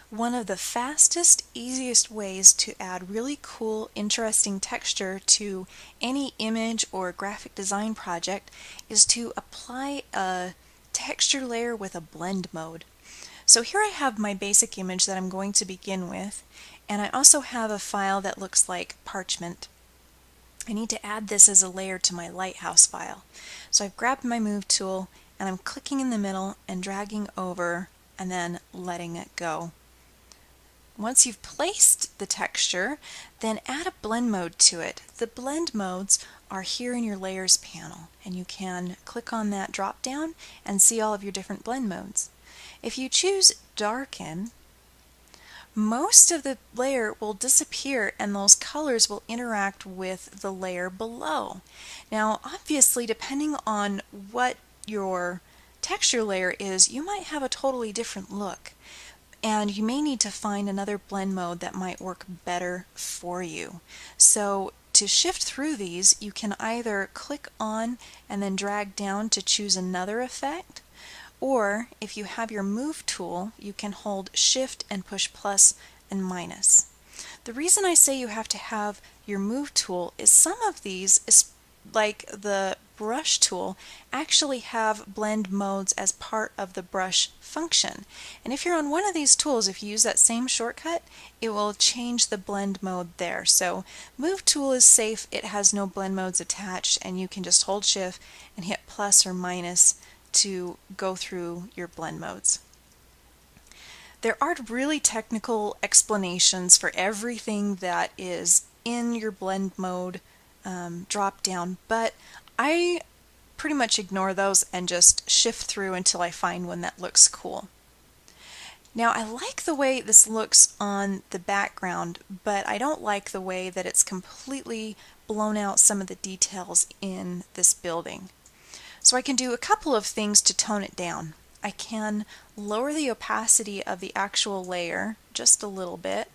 One of the fastest, easiest ways to add really cool, interesting texture to any image or graphic design project is to apply a texture layer with a blend mode. So here I have my basic image that I'm going to begin with, and I also have a file that looks like parchment. I need to add this as a layer to my lighthouse file. So I've grabbed my move tool and I'm clicking in the middle and dragging over and then letting it go. Once you've placed the texture, then add a blend mode to it. The blend modes are here in your layers panel, and you can click on that drop down and see all of your different blend modes. If you choose darken, most of the layer will disappear and those colors will interact with the layer below. Now obviously, depending on what your texture layer is, you might have a totally different look, and you may need to find another blend mode that might work better for you. So to shift through these, you can either click on and then drag down to choose another effect, or if you have your move tool, you can hold shift and push plus and minus. The reason I say you have to have your move tool is some of these, like the brush tool, actually have blend modes as part of the brush function. And if you're on one of these tools, if you use that same shortcut, it will change the blend mode there. So move tool is safe, it has no blend modes attached, and you can just hold shift and hit plus or minus to go through your blend modes. There are really technical explanations for everything that is in your blend mode drop down, but I pretty much ignore those and just shift through until I find one that looks cool. Now I like the way this looks on the background, but I don't like the way that it's completely blown out some of the details in this building. So I can do a couple of things to tone it down. I can lower the opacity of the actual layer just a little bit,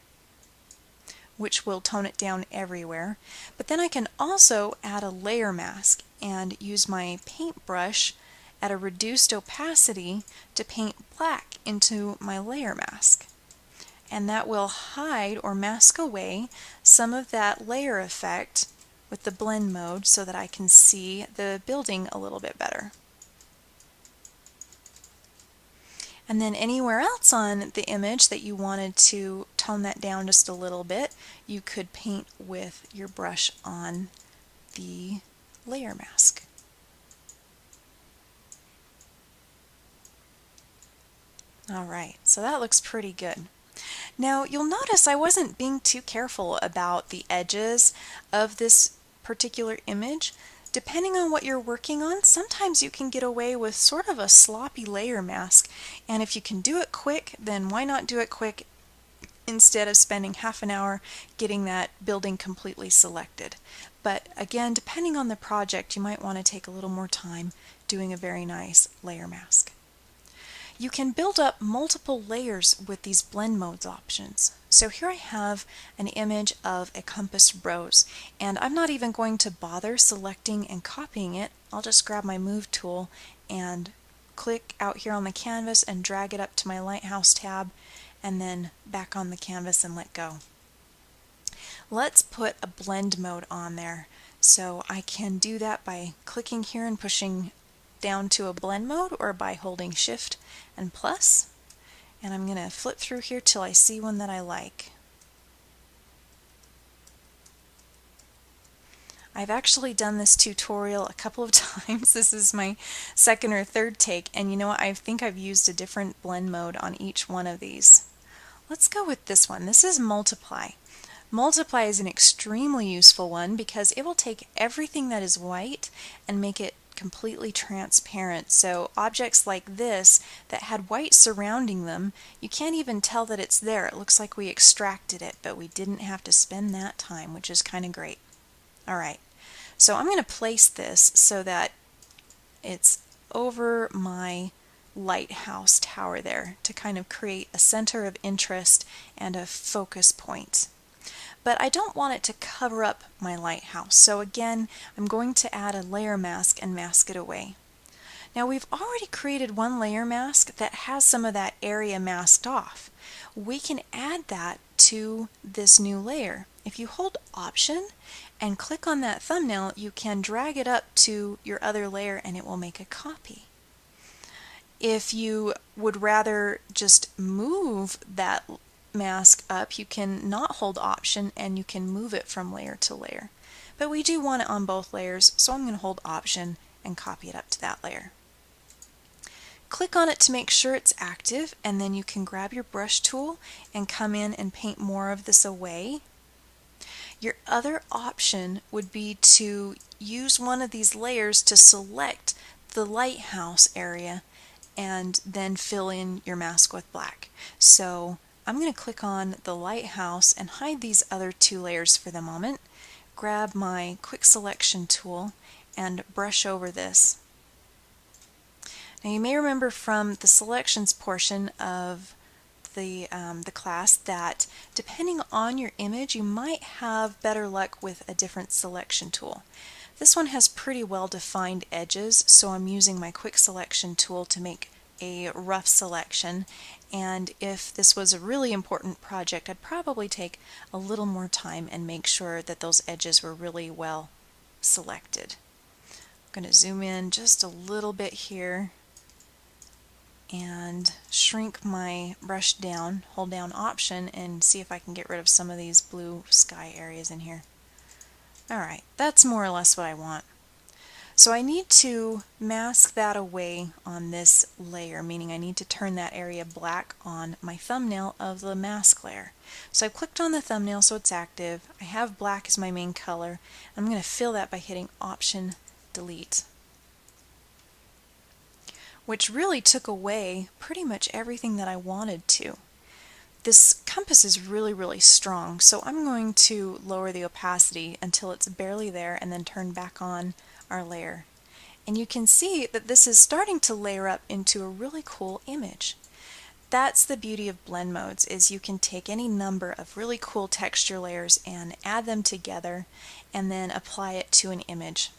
which will tone it down everywhere. But then I can also add a layer mask and use my paintbrush at a reduced opacity to paint black into my layer mask. And that will hide or mask away some of that layer effect with the blend mode so that I can see the building a little bit better. And then anywhere else on the image that you wanted to tone that down just a little bit, you could paint with your brush on the layer mask. Alright, so that looks pretty good. Now you'll notice I wasn't being too careful about the edges of this particular image. Depending on what you're working on, sometimes you can get away with sort of a sloppy layer mask, and if you can do it quick, then why not do it quick instead of spending half an hour getting that building completely selected. But again, depending on the project, you might want to take a little more time doing a very nice layer mask. You can build up multiple layers with these blend modes options. So here I have an image of a compass rose, and I'm not even going to bother selecting and copying it. I'll just grab my move tool and click out here on the canvas and drag it up to my lighthouse tab and then back on the canvas and let go. Let's put a blend mode on there. So I can do that by clicking here and pushing down to a blend mode, or by holding shift and plus, and I'm going to flip through here till I see one that I like. I've actually done this tutorial a couple of times. This is my second or third take, and you know what, I think I've used a different blend mode on each one of these. Let's go with this one. This is multiply. Multiply is an extremely useful one because it will take everything that is white and make it completely transparent. So objects like this that had white surrounding them, you can't even tell that it's there. It looks like we extracted it, but we didn't have to spend that time, which is kind of great. Alright, so I'm going to place this so that it's over my lighthouse tower there to kind of create a center of interest and a focus point. But I don't want it to cover up my lighthouse, so again I'm going to add a layer mask and mask it away. Now we've already created one layer mask that has some of that area masked off. We can add that to this new layer. If you hold Option and click on that thumbnail, you can drag it up to your other layer and it will make a copy. If you would rather just move that mask up, you can not hold Option and you can move it from layer to layer. But we do want it on both layers, so I'm going to hold Option and copy it up to that layer. Click on it to make sure it's active, and then you can grab your brush tool and come in and paint more of this away. Your other option would be to use one of these layers to select the lighthouse area and then fill in your mask with black. So I'm going to click on the lighthouse and hide these other two layers for the moment. Grab my quick selection tool and brush over this. Now you may remember from the selections portion of the class that depending on your image you might have better luck with a different selection tool. This one has pretty well defined edges, so I'm using my quick selection tool to make a rough selection, and if this was a really important project I'd probably take a little more time and make sure that those edges were really well selected. I'm going to zoom in just a little bit here and shrink my brush down, hold down Option, and see if I can get rid of some of these blue sky areas in here. Alright, that's more or less what I want. So I need to mask that away on this layer, meaning I need to turn that area black on my thumbnail of the mask layer. So I've clicked on the thumbnail so it's active. I have black as my main color. I'm going to fill that by hitting Option Delete, which really took away pretty much everything that I wanted to. This compass is really strong, so I'm going to lower the opacity until it's barely there and then turn back on our layer. And you can see that this is starting to layer up into a really cool image. That's the beauty of blend modes, is you can take any number of really cool texture layers and add them together and then apply it to an image.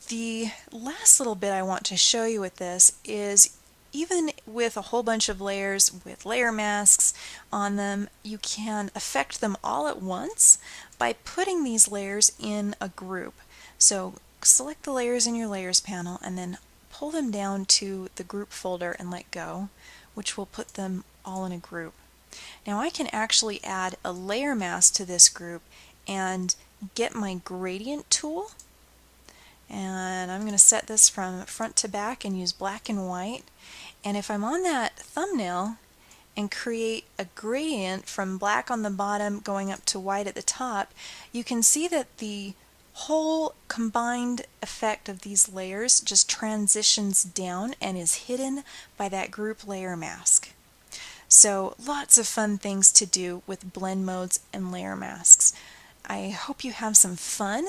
The last little bit I want to show you with this is even with a whole bunch of layers with layer masks on them, you can affect them all at once by putting these layers in a group. So select the layers in your layers panel and then pull them down to the group folder and let go, which will put them all in a group. Now I can actually add a layer mask to this group and get my gradient tool, and I'm going to set this from front to back and use black and white. And if I'm on that thumbnail and create a gradient from black on the bottom going up to white at the top, you can see that the whole combined effect of these layers just transitions down and is hidden by that group layer mask. So lots of fun things to do with blend modes and layer masks. I hope you have some fun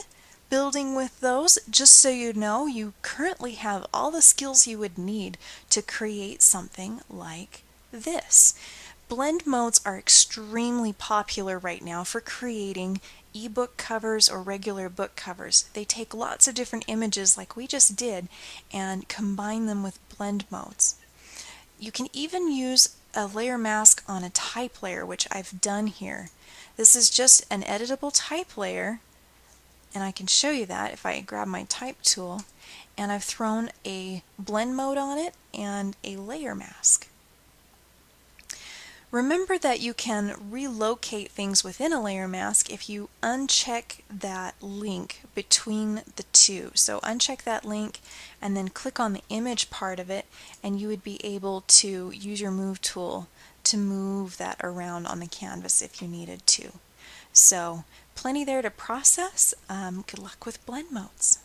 building with those. Just so you know, you currently have all the skills you would need to create something like this. Blend modes are extremely popular right now for creating ebook covers or regular book covers. They take lots of different images like we just did and combine them with blend modes. You can even use a layer mask on a type layer, which I've done here. This is just an editable type layer, and I can show you that if I grab my type tool, and I've thrown a blend mode on it and a layer mask. Remember that you can relocate things within a layer mask if you uncheck that link between the two. So uncheck that link and then click on the image part of it, and you would be able to use your move tool to move that around on the canvas if you needed to. So plenty there to process. Good luck with blend modes.